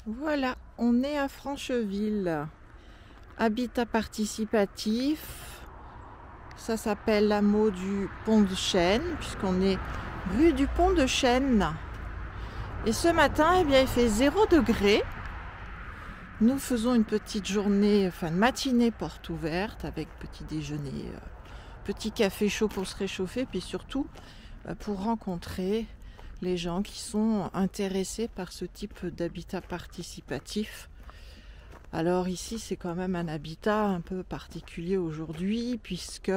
Voilà, on est à Francheville. Habitat participatif. Ça s'appelle l'hameau du Pont de Chêne, puisqu'on est rue du Pont de Chêne. Et ce matin, eh bien, il fait 0 degré. Nous faisons une petite journée, enfin une matinée porte ouverte avec petit déjeuner, petit café chaud pour se réchauffer, puis surtout pour rencontrer les gens qui sont intéressés par ce type d'habitat participatif. Alors ici, c'est quand même un habitat un peu particulier aujourd'hui, puisque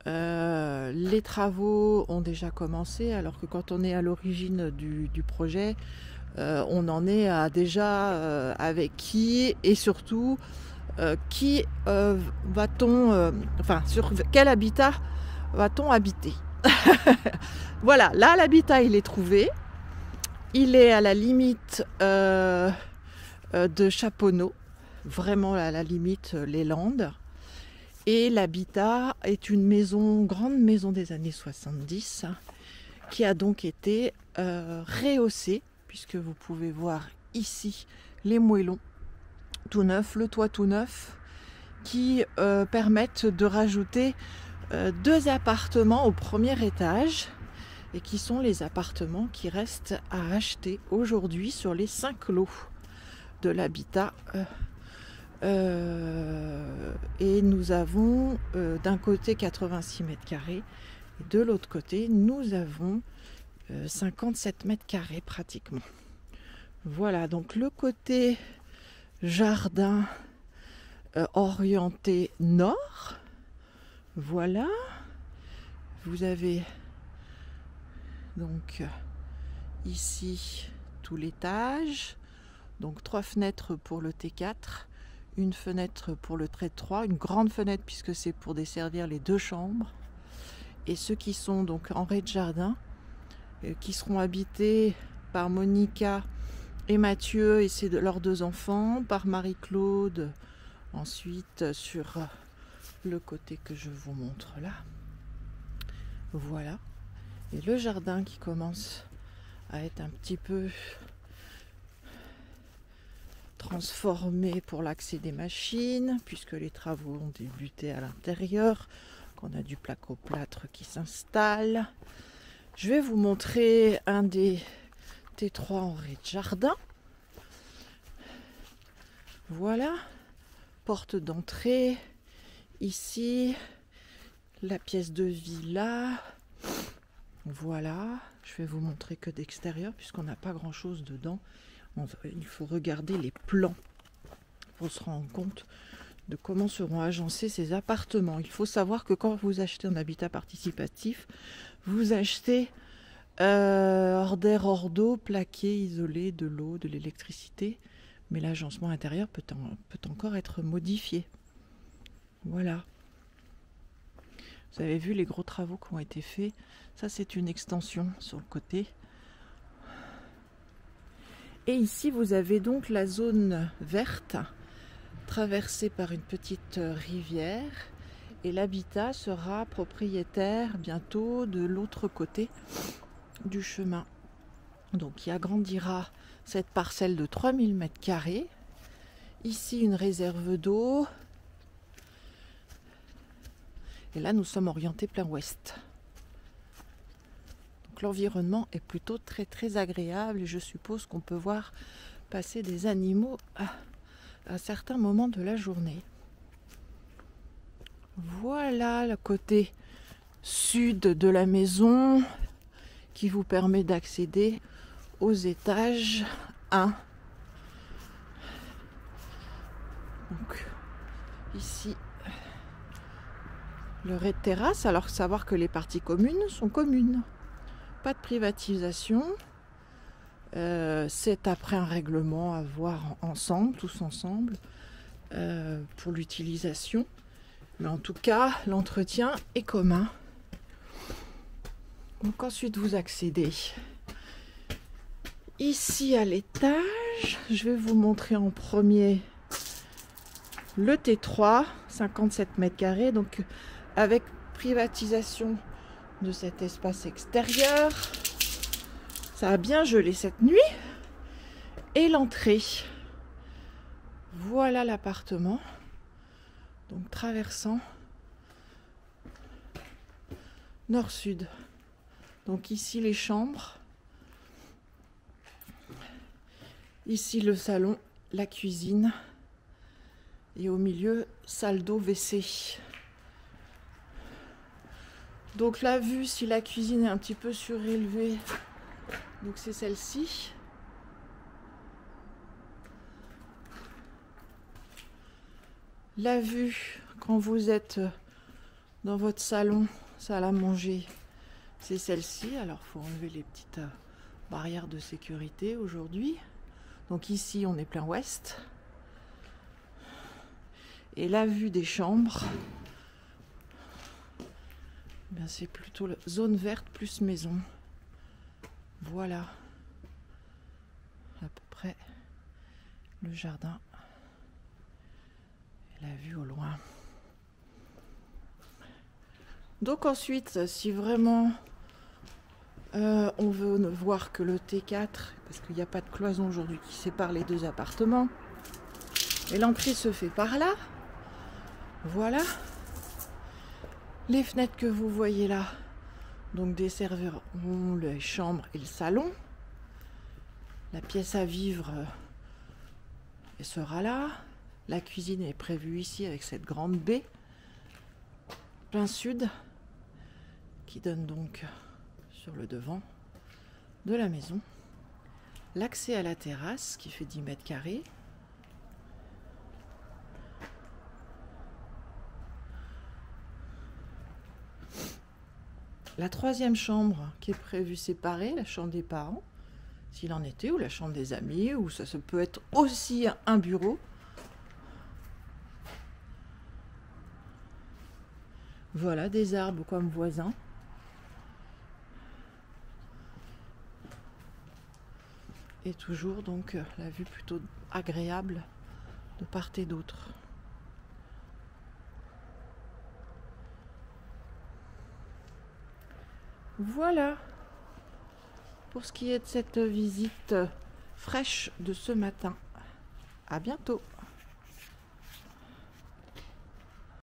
les travaux ont déjà commencé, alors que quand on est à l'origine du projet, on en est à déjà avec qui, et surtout qui va-t-on, enfin sur quel habitat va-t-on habiter. Voilà, là l'habitat il est trouvé, il est à la limite de Chaponneau, vraiment à la limite les Landes. Et l'habitat est une maison, grande maison des années 70, qui a donc été rehaussée, puisque vous pouvez voir ici les moellons tout neufs, le toit tout neuf, qui permettent de rajouter 2 appartements au premier étage, et qui sont les appartements qui restent à acheter aujourd'hui sur les 5 lots de l'habitat. Et nous avons d'un côté 86 mètres carrés et de l'autre côté nous avons 57 mètres carrés pratiquement. Voilà, donc le côté jardin orienté nord. Voilà, vous avez donc ici tout l'étage, donc 3 fenêtres pour le T4, une fenêtre pour le trait 3, une grande fenêtre puisque c'est pour desservir les 2 chambres. Et ceux qui sont donc en rez-de-jardin, qui seront habités par Monica et Mathieu et leurs 2 enfants, par Marie-Claude, ensuite sur le côté que je vous montre là. Voilà. Et le jardin qui commence à être un petit peu transformé pour l'accès des machines, puisque les travaux ont débuté à l'intérieur, qu'on a du placo-plâtre qui s'installe. Je vais vous montrer un des T3 en rez-de-jardin. Voilà, porte d'entrée, ici, la pièce de vie là. Voilà, je vais vous montrer que d'extérieur, puisqu'on n'a pas grand-chose dedans. Il faut regarder les plans pour se rendre compte de comment seront agencés ces appartements. Il faut savoir que quand vous achetez un habitat participatif, vous achetez hors d'air, hors d'eau, plaqué, isolé, de l'eau, de l'électricité, mais l'agencement intérieur peut encore être modifié. Voilà. Vous avez vu les gros travaux qui ont été faits. Ça, c'est une extension sur le côté. Et ici, vous avez donc la zone verte, traversée par une petite rivière. Et l'habitat sera propriétaire bientôt de l'autre côté du chemin. Donc, il agrandira cette parcelle de 3000 mètres carrés. Ici, une réserve d'eau. Et là, nous sommes orientés plein ouest. Donc l'environnement est plutôt très très agréable et je suppose qu'on peut voir passer des animaux à certains moments de la journée. Voilà le côté sud de la maison qui vous permet d'accéder aux étages 1. Donc ici le rez-de-terrasse, alors savoir que les parties communes sont communes. Pas de privatisation. C'est après un règlement à voir ensemble, tous ensemble, pour l'utilisation. Mais en tout cas, l'entretien est commun. Donc ensuite, vous accédez ici à l'étage. Je vais vous montrer en premier le T3, 57 mètres carrés. Donc avec privatisation de cet espace extérieur. Ça a bien gelé cette nuit. et l'entrée. Voilà l'appartement. Donc traversant nord-sud. Donc ici les chambres. Ici le salon, la cuisine. Et au milieu, salle d'eau, WC. Donc la vue, si la cuisine est un petit peu surélevée, donc c'est celle-ci. La vue, quand vous êtes dans votre salon, salle à manger, c'est celle-ci. Alors il faut enlever les petites barrières de sécurité aujourd'hui. Donc ici, on est plein ouest. Et la vue des chambres, ben c'est plutôt la zone verte plus maison. Voilà à peu près le jardin et la vue au loin. Donc ensuite, si vraiment on veut ne voir que le T4, parce qu'il n'y a pas de cloison aujourd'hui qui sépare les deux appartements, et l'entrée se fait par là. Voilà les fenêtres que vous voyez là, donc desserviront les chambres et le salon. La pièce à vivre elle sera là. La cuisine est prévue ici avec cette grande baie plein sud qui donne donc sur le devant de la maison. L'accès à la terrasse qui fait 10 mètres carrés. La troisième chambre qui est prévue séparée, la chambre des parents, s'il en était, ou la chambre des amis, ou ça peut être aussi un bureau. Voilà, des arbres comme voisins. Et toujours donc la vue plutôt agréable de part et d'autre. Voilà pour ce qui est de cette visite fraîche de ce matin. À bientôt.